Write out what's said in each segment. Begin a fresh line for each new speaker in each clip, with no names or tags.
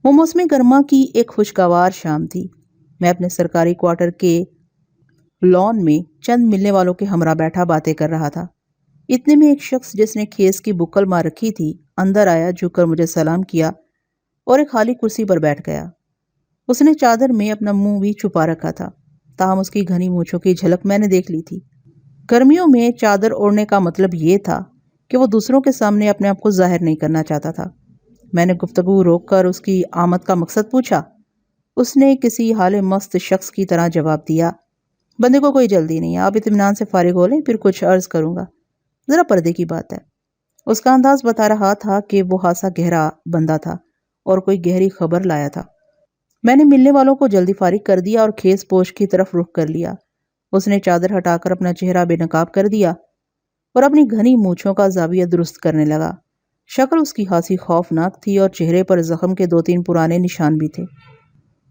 وہ موسم گرما کی ایک خوشگوار شام تھی۔ میں اپنے سرکاری کوارٹر کے لان میں چند ملنے والوں کے ہمراہ بیٹھا باتیں کر رہا تھا۔ اتنے میں ایک شخص جس نے کھیس کی بکل مار رکھی تھی اندر آیا، جھک کر مجھے سلام کیا اور ایک خالی کرسی پر بیٹھ گیا۔ اس نے چادر میں اپنا منہ بھی چھپا رکھا تھا، تاہم اس کی گھنی مونچھوں کی جھلک میں نے دیکھ لی تھی۔ گرمیوں میں چادر اوڑھنے کا مطلب یہ تھا کہ وہ دوسروں کے سامنے اپنے آپ کو ظاہر نہیں کرنا چاہتا تھا۔ میں نے گفتگو روک کر اس کی آمد کا مقصد پوچھا۔ اس نے کسی حال مست شخص کی طرح جواب دیا، بندے کو کوئی جلدی نہیں ہے، آپ اطمینان سے فارغ ہو لیں، پھر کچھ عرض کروں گا، ذرا پردے کی بات ہے۔ اس کا انداز بتا رہا تھا کہ وہ خاصا گہرا بندہ تھا اور کوئی گہری خبر لایا تھا۔ میں نے ملنے والوں کو جلدی فارغ کر دیا اور کھیس پوش کی طرف رخ کر لیا۔ اس نے چادر ہٹا کر اپنا چہرہ بے نقاب کر دیا اور اپنی گھنی مونچھوں کا زاویہ درست کرنے لگا۔ شکل اس کی خاصی خوفناک تھی اور چہرے پر زخم کے 2-3 پرانے نشان بھی تھے۔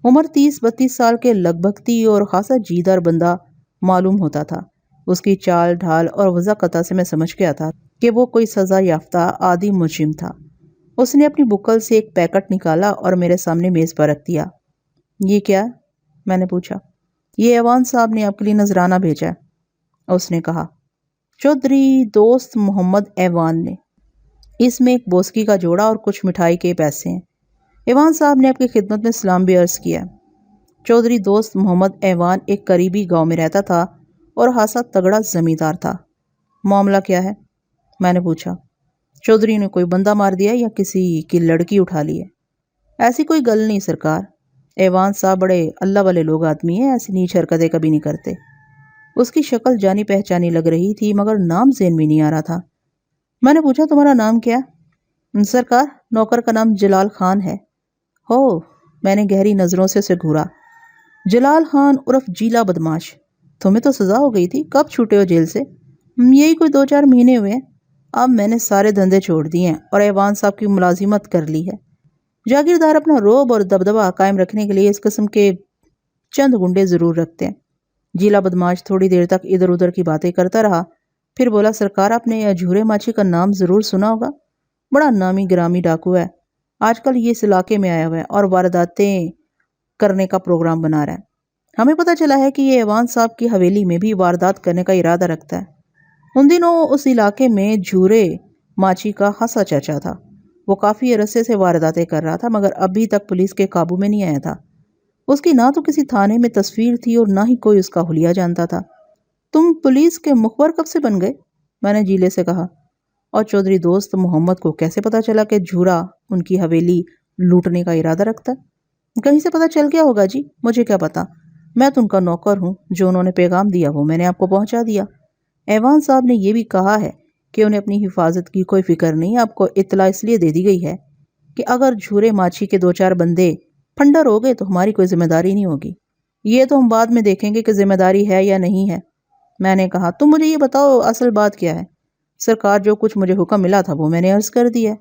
عمر 30-32 سال کے لگ بھگ تھی اور خاصا جیدار بندہ معلوم ہوتا تھا۔ اس کی چال ڈھال اور وضاحت سے میں سمجھ گیا تھا کہ وہ کوئی سزا یافتہ عادی مجرم تھا۔ اس نے اپنی بکل سے ایک پیکٹ نکالا اور میرے سامنے میز پر رکھ دیا۔ یہ کیا ہے؟ میں نے پوچھا۔ یہ ایوان صاحب نے آپ کے لیے نذرانہ بھیجا ہے، اس نے کہا، چودھری دوست محمد ایوان نے۔ اس میں ایک بوسکی کا جوڑا اور کچھ مٹھائی کے پیسے ہیں۔ ایوان صاحب نے آپ کی خدمت میں سلام بھی عرض کیا۔ چودھری دوست محمد ایوان ایک قریبی گاؤں میں رہتا تھا اور خاصا تگڑا زمیندار تھا۔ معاملہ کیا ہے؟ میں نے پوچھا۔ چودھری نے کوئی بندہ مار دیا یا کسی کی لڑکی اٹھا لی ہے؟ ایسی کوئی گل نہیں سرکار، ایوان صاحب بڑے اللہ والے لوگ آدمی ہیں، ایسی نیچ حرکتیں کبھی نہیں کرتے۔ اس کی شکل جانی پہچانی لگ رہی تھی مگر نام ذہن میں نہیں آ رہا تھا۔ میں نے پوچھا، تمہارا نام کیا ہے؟ سرکار، نوکر کا نام جلال خان ہے۔ ہو، میں نے گہری نظروں سے اسے گھورا۔ جلال خان عرف جیلا بدماش، تمہیں تو سزا ہو گئی تھی، کب چھوٹے ہو جیل سے؟ یہی کوئی 2-4 مہینے ہوئے ہیں۔ اب میں نے سارے دھندے چھوڑ دیے ہیں اور ایوان صاحب کی ملازمت کر لی ہے۔ جاگیردار اپنا روب اور دبدبہ قائم رکھنے کے لیے اس قسم کے چند گنڈے ضرور رکھتے ہیں۔ جیلا بدماش تھوڑی دیر تک ادھر ادھر کی باتیں کرتا رہا، پھر بولا، سرکار، آپ نے جھورے ماچھی کا نام ضرور سنا ہوگا، بڑا نامی گرامی ڈاکو ہے، آج کل یہ اس علاقے میں آیا ہوا ہے اور وارداتیں کرنے کا پروگرام بنا رہا ہے۔ ہمیں پتہ چلا ہے کہ یہ ایوان صاحب کی حویلی میں بھی واردات کرنے کا ارادہ رکھتا ہے۔ ان دنوں اس علاقے میں جھورے ماچھی کا خاصا چرچا تھا۔ وہ کافی عرصے سے وارداتیں کر رہا تھا مگر ابھی تک پولیس کے قابو میں نہیں آیا تھا۔ اس کی نہ تو کسی تھانے میں تصویر تھی اور نہ ہی کوئی اس کا حلیہ جانتا تھا۔ تم پولیس کے مخبر کب سے بن گئے؟ میں نے جیلے سے کہا۔ اور چودھری دوست محمد کو کیسے پتا چلا کہ جھورا ان کی حویلی لوٹنے کا ارادہ رکھتا ہے؟ کہیں سے پتا چل گیا ہوگا جی، مجھے کیا پتا، میں تو ان کا نوکر ہوں، جو انہوں نے پیغام دیا وہ میں نے آپ کو پہنچا دیا۔ ایوان صاحب نے یہ بھی کہا ہے کہ انہیں اپنی حفاظت کی کوئی فکر نہیں، آپ کو اطلاع اس لیے دے دی گئی ہے کہ اگر جھورے ماچھی کے 2-4 بندے پھنڈر ہو گئے تو ہماری کوئی ذمہ داری نہیں ہوگی، یہ تو ہم بعد میں دیکھیں گے کہ ذمہ داری ہے یا نہیں ہے۔ میں نے کہا، تم مجھے یہ بتاؤ اصل بات کیا ہے؟ سرکار، جو کچھ مجھے حکم ملا تھا وہ میں نے عرض کر دیا۔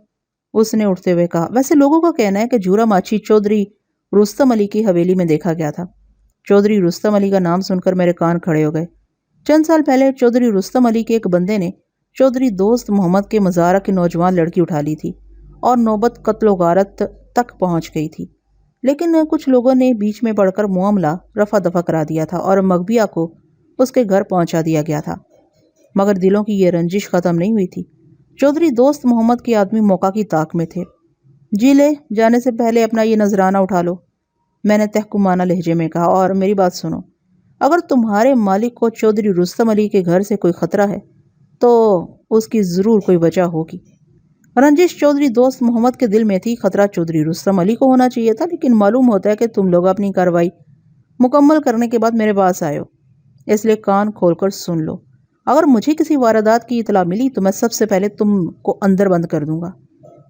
اس نے اٹھتے ہوئے کہا، ویسے لوگوں کا کہنا ہے کہ جھورا ماچھی چودھری رستم علی کی حویلی میں دیکھا گیا تھا۔ چودھری رستم علی کا نام سن کر میرے کان کھڑے ہو گئے۔ چند سال پہلے چودھری رستم علی کے ایک بندے نے چودھری دوست محمد کے مزارہ کی نوجوان لڑکی اٹھا لی تھی اور نوبت قتل و غارت تک پہنچ گئی تھی، لیکن کچھ لوگوں نے بیچ میں پڑھ کر معاملہ رفع دفع کرا دیا تھا اور مغبیہ کو اس کے گھر پہنچا دیا گیا تھا، مگر دلوں کی یہ رنجش ختم نہیں ہوئی تھی۔ چودھری دوست محمد کے آدمی موقع کی طاق میں تھے۔ جی لے جانے سے پہلے اپنا یہ نذرانہ اٹھا لو، میں نے تحکمانہ لہجے میں کہا، اور میری بات سنو، اگر تمہارے مالک کو چودھری رستم علی کے گھر سے کوئی خطرہ ہے تو اس کی ضرور کوئی وجہ ہوگی۔ رنجش چودھری دوست محمد کے دل میں تھی، خطرہ چودھری رستم علی کو ہونا چاہیے تھا، لیکن معلوم ہوتا ہے کہ تم لوگ اپنی کارروائی مکمل کرنے کے بعد میرے پاس آئے ہو، اس لیے کان کھول کر سن لو۔ اگر مجھے کسی واردات کی اطلاع ملی تو میں سب سے پہلے تم کو اندر بند کر دوں گا۔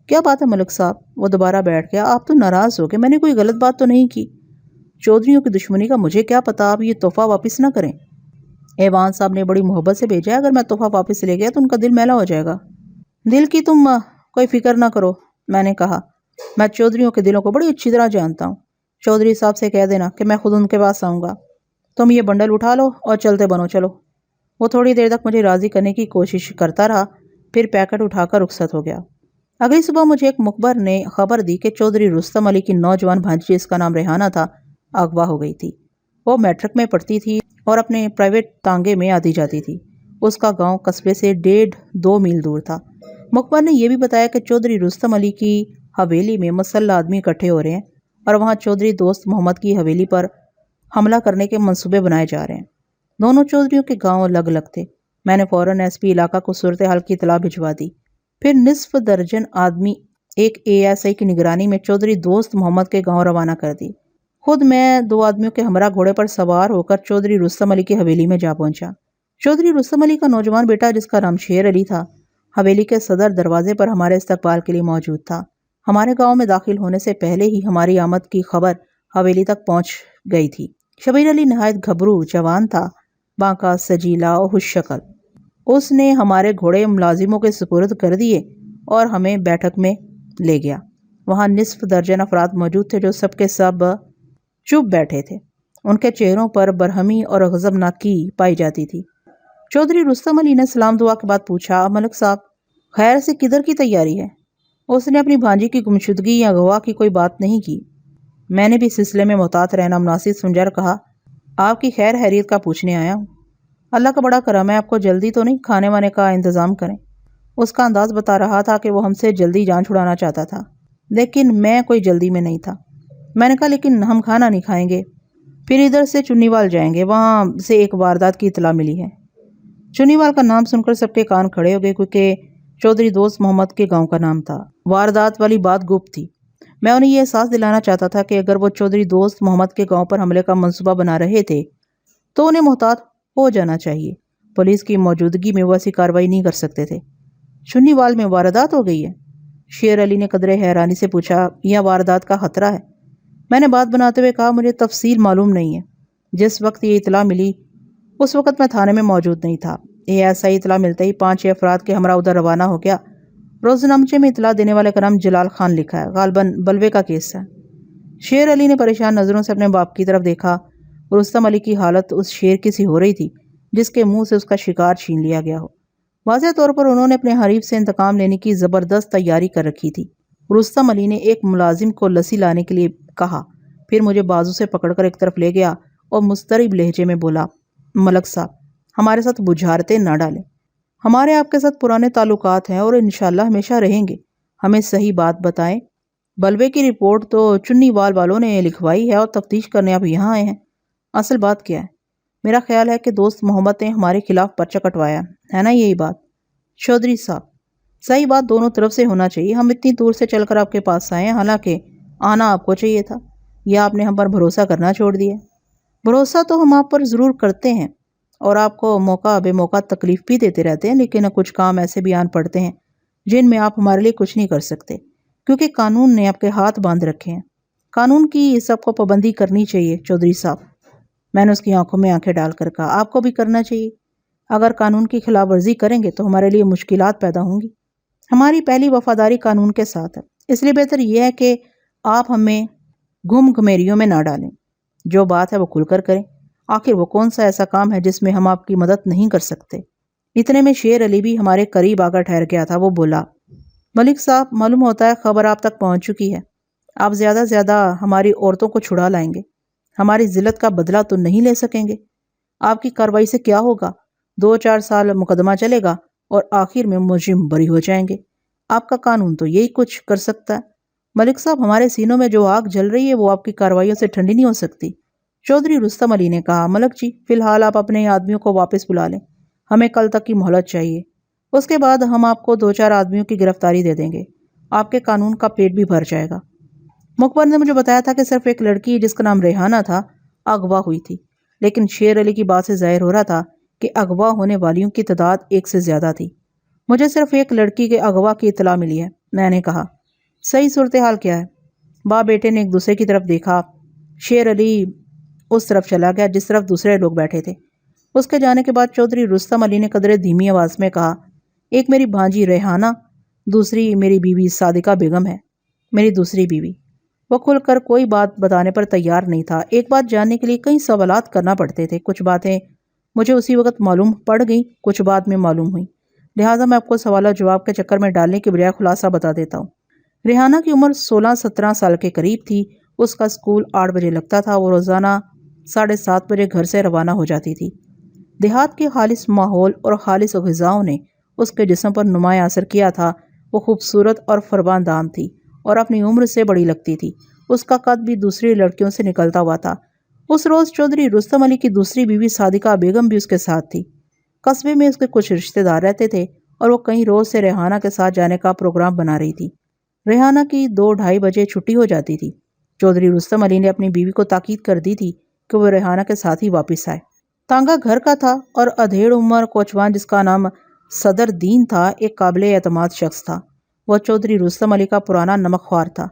کیا بات ہے ملک صاحب؟ وہ دوبارہ بیٹھ گیا۔ آپ تو ناراض ہو گئے، میں نے کوئی غلط بات تو نہیں کی؟ چودھریوں کی دشمنی کا مجھے کیا پتا، آپ یہ تحفہ واپس نہ کریں۔ ایوان صاحب نے بڑی محبت سے بھیجا ہے، اگر میں تحفہ واپس لے گیا تو ان کا دل میلا ہو جائے گا۔ دل کی تم کوئی فکر نہ کرو، میں نے کہا، میں چودھریوں کے دلوں کو بڑی اچھی طرح جانتا ہوں۔ چودھری صاحب سے کہہ دینا کہ میں خود ان کے پاس آؤں گا۔ تم یہ بنڈل اٹھا لو اور چلتے بنو، چلو۔ وہ تھوڑی دیر تک مجھے راضی کرنے کی کوشش کرتا رہا، پھر پیکٹ اٹھا کر رخصت ہو گیا۔ اگلی صبح مجھے ایک مخبر نے خبر دی کہ چودھری رستم علی کی نوجوان بھانجی جس کا نام ریحانہ تھا اغوا ہو گئی تھی۔ وہ میٹرک میں پڑھتی تھی اور اپنے پرائیویٹ تانگے میں آتی جاتی تھی۔ اس کا گاؤں قصبے سے 1.5-2 میل دور تھا۔ مخبر نے یہ بھی بتایا کہ چودھری رستم علی کی حویلی میں مسلح آدمی اکٹھے ہو رہے ہیں اور وہاں چودھری دوست محمد کی حویلی پر حملہ کرنے کے منصوبے بنائے جا رہے ہیں۔ دونوں چودھریوں کے گاؤں الگ الگ تھے۔ میں نے فوراً ایس پی علاقہ کو صورتحال کی اطلاع بھجوا دی۔ پھر نصف درجن آدمی ایک ASI کی نگرانی میں چودھری دوست محمد کے گاؤں روانہ کر دی۔ خود میں 2 آدمیوں کے ہمراہ گھوڑے پر سوار ہو کر چودھری رستم علی کی حویلی میں جا پہنچا۔ چودھری رستم علی کا نوجوان بیٹا جس کا نام شیر علی تھا حویلی کے صدر دروازے پر ہمارے استقبال کے لیے موجود تھا۔ ہمارے گاؤں میں داخل ہونے سے پہلے ہی ہماری آمد کی خبر حویلی تک پہنچ گئی تھی۔ شبیر علی نہایت گھبرو جوان تھا، بانکا، سجیلا اور خوش شکل۔ اس نے ہمارے گھوڑے ملازموں کے سپرد کر دیے اور ہمیں بیٹھک میں لے گیا۔ وہاں نصف درجن افراد موجود تھے جو سب کے سب چپ بیٹھے تھے۔ ان کے چہروں پر برہمی اور غضبناکی پائی جاتی تھی۔ چودھری رستم علی نے سلام دعا کے بعد پوچھا، ملک صاحب خیر سے کدھر کی تیاری ہے؟ اس نے اپنی بھانجی کی گمشدگی یا اغوا کی کوئی بات نہیں کی۔ میں نے بھی سلسلے میں محتاط رہنا مناسب سمجھا اور کہا، آپ کی خیر خیریت کا پوچھنے آیا ہوں۔ اللہ کا بڑا کرم ہے، آپ کو جلدی تو نہیں؟ کھانے وانے کا انتظام کریں۔ اس کا انداز بتا رہا تھا کہ وہ ہم سے جلدی جان چھڑانا چاہتا تھا، لیکن میں کوئی جلدی میں نہیں تھا۔ میں نے کہا، لیکن ہم کھانا نہیں کھائیں گے، پھر ادھر سے چنیوال جائیں گے، وہاں سے ایک واردات کی اطلاع ملی ہے۔ چنیوال کا نام سن کر سب کے کان کھڑے ہو گئے کیونکہ چودھری دوست محمد کے گاؤں کا نام تھا۔ واردات والی بات گپت تھی۔ میں انہیں یہ احساس دلانا چاہتا تھا کہ اگر وہ چودھری دوست محمد کے گاؤں پر حملے کا منصوبہ بنا رہے تھے تو انہیں محتاط ہو جانا چاہیے۔ پولیس کی موجودگی میں وہ ایسی کارروائی نہیں کر سکتے تھے۔ چنیوال میں واردات ہو گئی ہے؟ شیر علی نے قدرے حیرانی سے پوچھا، یا واردات کا خطرہ ہے؟ میں نے بات بناتے ہوئے کہا، مجھے تفصیل معلوم نہیں ہے۔ جس وقت یہ اطلاع ملی اس وقت میں تھانے میں موجود نہیں تھا۔ ASI اطلاع ملتے ہی 5-6 افراد کے ہمراہ ادھر روانہ ہو گیا۔ روزنامچے میں اطلاع دینے والے کا نام جلال خان لکھا ہے، غالباً بلوے کا کیس ہے۔ شیر علی نے پریشان نظروں سے اپنے باپ کی طرف دیکھا۔ رستم علی کی حالت اس شیر کی سی ہو رہی تھی جس کے منہ سے اس کا شکار چھین لیا گیا ہو۔ واضح طور پر انہوں نے اپنے حریف سے انتقام لینے کی زبردست تیاری کر رکھی تھی۔ رستم علی نے ایک ملازم کو لسی لانے کے لیے کہا، پھر مجھے بازو سے پکڑ کر ایک طرف لے گیا اور مضطرب لہجے میں بولا، ملک صاحب ہمارے ساتھ بجھارتیں نہ ڈالیں۔ ہمارے آپ کے ساتھ پرانے تعلقات ہیں اور انشاءاللہ ہمیشہ رہیں گے۔ ہمیں صحیح بات بتائیں۔ بلوے کی رپورٹ تو چنیوال والوں نے لکھوائی ہے اور تفتیش کرنے آپ یہاں آئے ہیں۔ اصل بات کیا ہے؟ میرا خیال ہے کہ دوست محمد نے ہمارے خلاف پرچہ کٹوایا ہے نا؟ یہی بات؟ چودھری صاحب صحیح بات دونوں طرف سے ہونا چاہیے۔ ہم اتنی دور سے چل کر آپ کے پاس آئے ہیں، حالانکہ آنا آپ کو چاہیے تھا، یا آپ نے ہم پر بھروسہ کرنا چھوڑ دیا؟ بھروسہ تو ہم آپ پر ضرور کرتے ہیں اور آپ کو موقع بے موقع تکلیف بھی دیتے رہتے ہیں، لیکن کچھ کام ایسے بھی آن پڑتے ہیں جن میں آپ ہمارے لیے کچھ نہیں کر سکتے، کیونکہ قانون نے آپ کے ہاتھ باندھ رکھے ہیں۔ قانون کی سب کو پابندی کرنی چاہیے چودھری صاحب۔ میں نے اس کی آنکھوں میں آنکھیں ڈال کر کہا، آپ کو بھی کرنا چاہیے۔ اگر قانون کی خلاف ورزی کریں گے تو ہمارے لیے مشکلات پیدا ہوں گی۔ ہماری پہلی وفاداری قانون کے ساتھ ہے، اس لیے بہتر یہ ہے کہ آپ ہمیں گم گھمیریوں میں نہ ڈالیں۔ جو بات ہے وہ کھل کر کریں۔ آخر وہ کون سا ایسا کام ہے جس میں ہم آپ کی مدد نہیں کر سکتے؟ اتنے میں شیر علی بھی ہمارے قریب آ کر ٹھہر گیا تھا۔ وہ بولا، ملک صاحب معلوم ہوتا ہے خبر آپ تک پہنچ چکی ہے۔ آپ زیادہ زیادہ ہماری عورتوں کو چھڑا لائیں گے، ہماری ذلت کا بدلہ تو نہیں لے سکیں گے۔ آپ کی کارروائی سے کیا ہوگا؟ 2-4 سال مقدمہ چلے گا اور آخر میں مجرم بری ہو جائیں گے۔ آپ کا قانون تو یہی کچھ کر سکتا ہے۔ ملک صاحب ہمارے سینوں میں جو آگ جل رہی ہے وہ آپ کی کارروائیوں سے ٹھنڈی نہیں ہو سکتی۔ چودھری رستم علی نے کہا، ملک جی فی الحال آپ اپنے آدمیوں کو واپس بلا لیں، ہمیں کل تک کی مہلت چاہیے۔ اس کے بعد ہم آپ کو 2-4 آدمیوں کی گرفتاری دے دیں گے، آپ کے قانون کا پیٹ بھی بھر جائے گا۔ مخبر نے مجھے بتایا تھا کہ صرف ایک لڑکی جس کا نام ریحانہ تھا اغوا ہوئی تھی، لیکن شیر علی کی بات سے ظاہر ہو رہا تھا کہ اغوا ہونے والیوں کی تعداد 1 سے زیادہ تھی۔ مجھے صرف ایک لڑکی کے اغوا کی اطلاع ملی ہے۔ میں نے کہا، صحیح صورتحال کیا ہے؟ باپ بیٹے نے ایک دوسرے کی طرف دیکھا۔ شیر علی اس طرف چلا گیا جس طرف دوسرے لوگ بیٹھے تھے۔ اس کے جانے کے بعد چودھری رستم علی نے قدرے دھیمی آواز میں کہا، ایک میری بھانجی ریحانہ، دوسری میری بیوی صادقہ بیگم ہے، میری دوسری بیوی۔ وہ کھل کر کوئی بات بتانے پر تیار نہیں تھا۔ ایک بات جاننے کے لیے کئی سوالات کرنا پڑتے تھے۔ کچھ باتیں مجھے اسی وقت معلوم پڑ گئیں، کچھ بعد میں معلوم ہوئیں، لہٰذا میں آپ کو سوال و جواب کے چکر میں ڈالنے کے بجائے خلاصہ بتا دیتا ہوں۔ ریحانہ کی عمر 16-17 سال کے قریب تھی۔ اس کا اسکول 8 بجے لگتا تھا۔ وہ روزانہ 7:30 بجے گھر سے روانہ ہو جاتی تھی۔ دیہات کے خالص ماحول اور خالص غذاؤں نے اس کے جسم پر نمایاں اثر کیا تھا۔ وہ خوبصورت اور فرباندام تھی اور اپنی عمر سے بڑی لگتی تھی۔ اس کا قد بھی دوسری لڑکیوں سے نکلتا ہوا تھا۔ اس روز چودھری رستم علی کی دوسری بیوی صادقہ بیگم بھی اس کے ساتھ تھی۔ قصبے میں اس کے کچھ رشتہ دار رہتے تھے اور وہ کہیں روز سے ریحانہ کے ساتھ جانے کا پروگرام بنا رہی تھی۔ ریحانہ کی 2-2:30 بجے چھٹی ہو جاتی تھی۔ چودھری رستم علی نے اپنی بیوی کو تاکید کر دی تھی کہ وہ ریحانہ کے ساتھ ہی واپس آئے۔ تانگا گھر کا تھا اور ادھیڑ عمر کوچوان جس کا نام صدر دین تھا ایک قابل اعتماد شخص تھا۔ وہ چودھری رستم علی کا پرانا نمک خوار تھا۔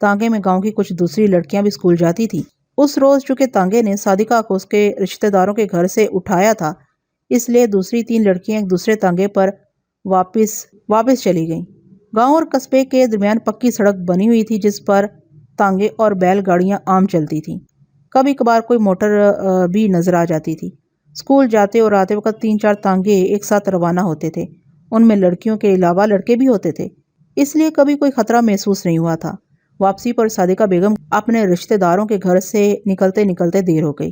تانگے میں گاؤں کی کچھ دوسری لڑکیاں بھی اسکول جاتی تھی۔ اس روز چونکہ تانگے نے صادقہ کو اس کے رشتہ داروں کے گھر سے اٹھایا تھا، اس لیے دوسری 3 لڑکیاں ایک دوسرے تانگے پر واپس چلی گئیں۔ گاؤں اور قصبے کے درمیان پکی سڑک بنی ہوئی تھی جس پر تانگے اور بیل گاڑیاں عام چلتی تھیں۔ کبھی کبھار کوئی موٹر بھی نظر آ جاتی تھی۔ اسکول جاتے اور آتے وقت 3-4 تانگے ایک ساتھ روانہ ہوتے تھے۔ ان میں لڑکیوں کے علاوہ لڑکے بھی ہوتے تھے، اس لیے کبھی کوئی خطرہ محسوس نہیں ہوا تھا۔ واپسی پر صادقہ بیگم اپنے رشتہ داروں کے گھر سے نکلتے دیر ہو گئی۔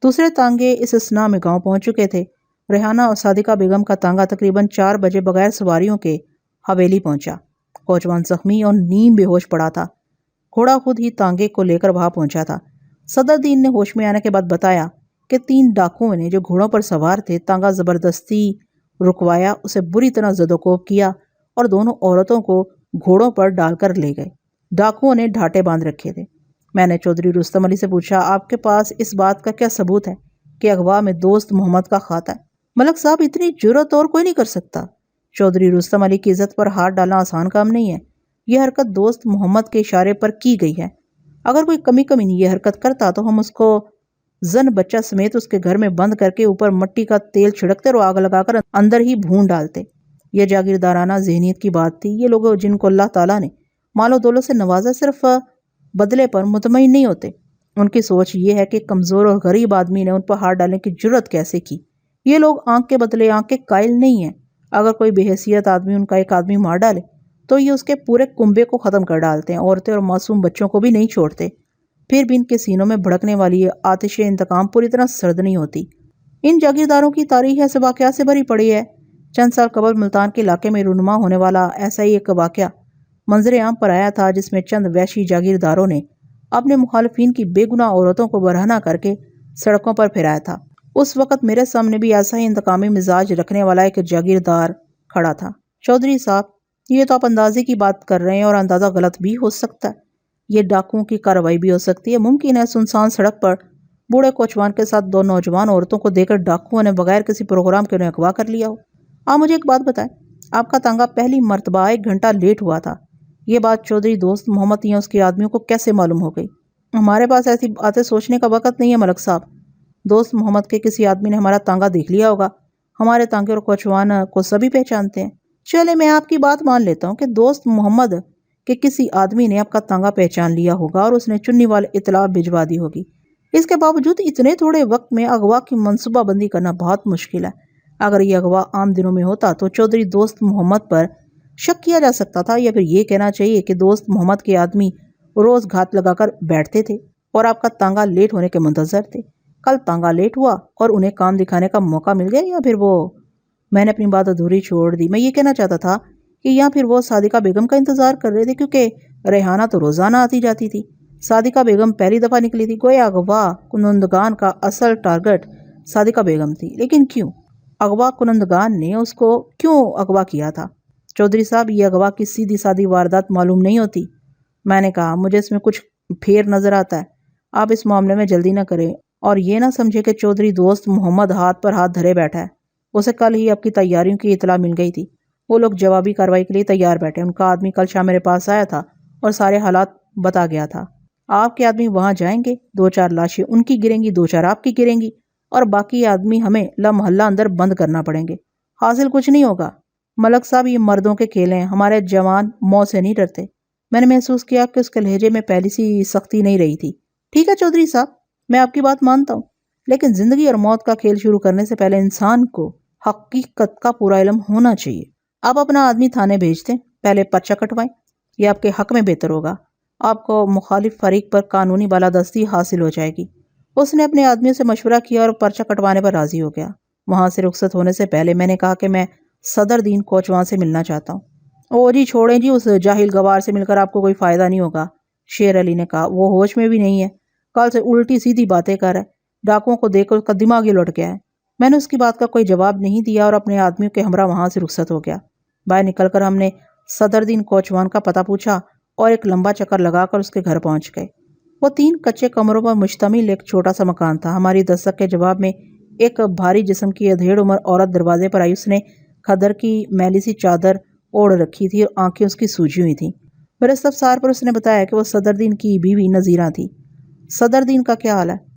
دوسرے تانگے اس اثناء میں گاؤں پہنچ چکے تھے۔ ریحانہ اور صادقہ بیگم کا تانگا تقریباً 4 بجے بغیر سواریوں کے حویلی پہنچا۔ کوچوان زخمی اور نیم بے ہوش پڑا تھا۔ گھوڑا خود ہی تانگے کو لے کر وہاں پہنچا تھا۔ صدر دین نے ہوش میں آنے کے بعد بتایا کہ 3 ڈاکوؤں نے جو گھوڑوں پر سوار تھے تانگا زبردستی رکوایا، اسے بری طرح زد و کوب کیا اور دونوں عورتوں کو گھوڑوں پر ڈال کر لے گئے۔ ڈاکوؤں نے ڈھاٹے باندھ رکھے تھے۔ میں نے چودھری رستم علی سے پوچھا، آپ کے پاس اس بات کا کیا ثبوت ہے کہ اغوا میں دوست محمد کا خاتہ ہے؟ ملک صاحب، اتنی جرأت اور کوئی نہیں کر سکتا۔ چودھری رستم علی کی عزت پر ہاتھ ڈالنا آسان کام نہیں ہے۔ یہ حرکت دوست محمد کے اشارے پر کی گئی ہے۔ اگر کوئی کمی نہیں یہ حرکت کرتا تو ہم اس کو زن بچہ سمیت اس کے گھر میں بند کر کے اوپر مٹی کا تیل چھڑکتے اور آگ لگا کر اندر ہی بھون ڈالتے۔ یہ جاگیردارانہ ذہنیت کی بات تھی۔ یہ لوگ جن کو اللہ تعالیٰ نے مال و دولت سے نوازا صرف بدلے پر مطمئن نہیں ہوتے۔ ان کی سوچ یہ ہے کہ کمزور اور غریب آدمی نے ان پر ہاتھ ڈالنے کی جرأت کیسے کی۔ یہ لوگ آنکھ کے بدلے آنکھ کے قائل نہیں ہیں۔ اگر کوئی بے حیثیت آدمی ان کا ایک آدمی مار ڈالے تو یہ اس کے پورے کنبے کو ختم کر ڈالتے ہیں۔ عورتیں اور معصوم بچوں کو بھی نہیں چھوڑتے۔ پھر بھی ان کے سینوں میں بھڑکنے والی آتش انتقام پوری طرح سرد نہیں ہوتی۔ ان جاگیرداروں کی تاریخ ایسے واقعات سے بھری پڑی ہے۔ چند سال قبل ملتان کے علاقے میں رونما ہونے والا ایسا ہی ایک واقعہ منظر عام پر آیا تھا، جس میں چند وحشی جاگیرداروں نے اپنے مخالفین کی بے گناہ عورتوں کو برہنہ کر کے سڑکوں پر پھرایا تھا۔ اس وقت میرے سامنے بھی ایسا ہی انتقامی مزاج رکھنے والا ایک جاگیردار کھڑا تھا۔ چودھری صاحب، یہ تو آپ اندازے کی بات کر رہے ہیں اور اندازہ غلط بھی ہو سکتا ہے۔ یہ ڈاکوؤں کی کارروائی بھی ہو سکتی ہے۔ ممکن ہے سنسان سڑک پر بوڑھے کوچوان کے ساتھ 2 نوجوان عورتوں کو دیکھ کر ڈاکوؤں نے بغیر کسی پروگرام کے انہیں اغوا کر لیا ہو۔ آپ مجھے ایک بات بتائیں، آپ کا تانگا پہلی مرتبہ 1 گھنٹہ لیٹ ہوا تھا۔ یہ بات چودھری دوست محمد یا اس کے آدمیوں کو کیسے معلوم ہو گئی؟ ہمارے پاس ایسی باتیں سوچنے کا وقت نہیں ہے ملک صاحب۔ دوست محمد کے کسی آدمی نے ہمارا تانگا دیکھ لیا ہوگا۔ ہمارے تانگے اور کوچوان کو سبھی پہچانتے ہیں۔ چلے، میں آپ کی بات مان لیتا ہوں کہ دوست محمد کہ کسی آدمی نے آپ کا تانگا پہچان لیا ہوگا اور اس نے چنی والے اطلاع بھجوا دی ہوگی۔ اس کے باوجود اتنے تھوڑے وقت میں اغوا کی منصوبہ بندی کرنا بہت مشکل ہے۔ اگر یہ اغوا عام دنوں میں ہوتا تو چودھری دوست محمد پر شک کیا جا سکتا تھا، یا پھر یہ کہنا چاہیے کہ دوست محمد کے آدمی روز گھات لگا کر بیٹھتے تھے اور آپ کا تانگا لیٹ ہونے کے منتظر تھے۔ کل تانگا لیٹ ہوا اور انہیں کام دکھانے کا موقع مل گیا، یا پھر میں نے اپنی بات ادھوری چھوڑ دی۔ میں یہ کہنا چاہتا تھا کہ یا پھر وہ صادقہ بیگم کا انتظار کر رہے تھے، کیونکہ ریحانہ تو روزانہ آتی جاتی تھی۔ صادقہ بیگم پہلی دفعہ نکلی تھی۔ گویا اغوا کنندگان کا اصل ٹارگٹ صادقہ بیگم تھی۔ لیکن کیوں؟ اغوا کنندگان نے اس کو کیوں اغوا کیا تھا؟ چودھری صاحب، یہ اغوا کی سیدھی سادی واردات معلوم نہیں ہوتی۔ میں نے کہا، مجھے اس میں کچھ پھیر نظر آتا ہے۔ آپ اس معاملے میں جلدی نہ کریں اور یہ نہ سمجھے کہ چودھری دوست محمد ہاتھ پر ہاتھ دھرے بیٹھا ہے۔ اسے کل ہی آپ کی تیاریوں کی اطلاع مل گئی تھی۔ وہ لوگ جوابی کارروائی کے لیے تیار بیٹھے۔ ان کا آدمی کل شام میرے پاس آیا تھا اور سارے حالات بتا گیا تھا۔ آپ کے آدمی وہاں جائیں گے، 2-4 لاشیں ان کی گریں گی، 2-4 آپ کی گریں گی، اور باقی آدمی ہمیں لامحلہ اندر بند کرنا پڑیں گے۔ حاصل کچھ نہیں ہوگا۔ ملک صاحب، یہ مردوں کے کھیل ہیں۔ ہمارے جوان موت سے نہیں ڈرتے۔ میں نے محسوس کیا کہ اس کے لہجے میں پہلی سی سختی نہیں رہی تھی۔ ٹھیک ہے چودھری صاحب، میں آپ کی بات مانتا ہوں، لیکن زندگی اور موت کا کھیل شروع کرنے سے پہلے انسان کو حقیقت کا پورا علم ہونا چاہیے۔ آپ اپنا آدمی تھانے بھیج دیں، پہلے پرچہ کٹوائیں، یہ آپ کے حق میں بہتر ہوگا۔ آپ کو مخالف فریق پر قانونی بالادستی حاصل ہو جائے گی۔ اس نے اپنے آدمیوں سے مشورہ کیا اور پرچہ کٹوانے پر راضی ہو گیا۔ وہاں سے رخصت ہونے سے پہلے میں نے کہا کہ میں صدر دین کوچوان سے ملنا چاہتا ہوں۔ او جی چھوڑیں جی، اس جاہل گوار سے مل کر آپ کو کوئی فائدہ نہیں ہوگا، شیر علی نے کہا۔ وہ ہوش میں بھی نہیں ہے، کل سے الٹی سیدھی باتیں کر ہے، ڈاکوؤں کو دیکھ کر اس کا دماغ ہی لٹ گیا ہے۔ میں نے اس کی بات کا کوئی جواب نہیں دیا اور اپنے آدمیوں کے ہمراہ وہاں سے رخصت ہو گیا۔ باہر نکل کر ہم نے صدر دین کوچوان کا پتہ پوچھا اور ایک لمبا چکر لگا کر اس کے گھر پہنچ گئے۔ وہ 3 کچے کمروں پر مشتمل ایک چھوٹا سا مکان تھا۔ ہماری دستک کے جواب میں ایک بھاری جسم کی ادھیڑ عمر عورت دروازے پر آئی۔ اس نے کھدر کی میلی سی چادر اوڑھ رکھی تھی اور آنکھیں اس کی سوجی ہوئی تھیں۔ میرے استفسار پر اس نے بتایا کہ وہ صدر دین کی بیوی نذیرہ تھی۔ صدر دین کا کیا حال ہے؟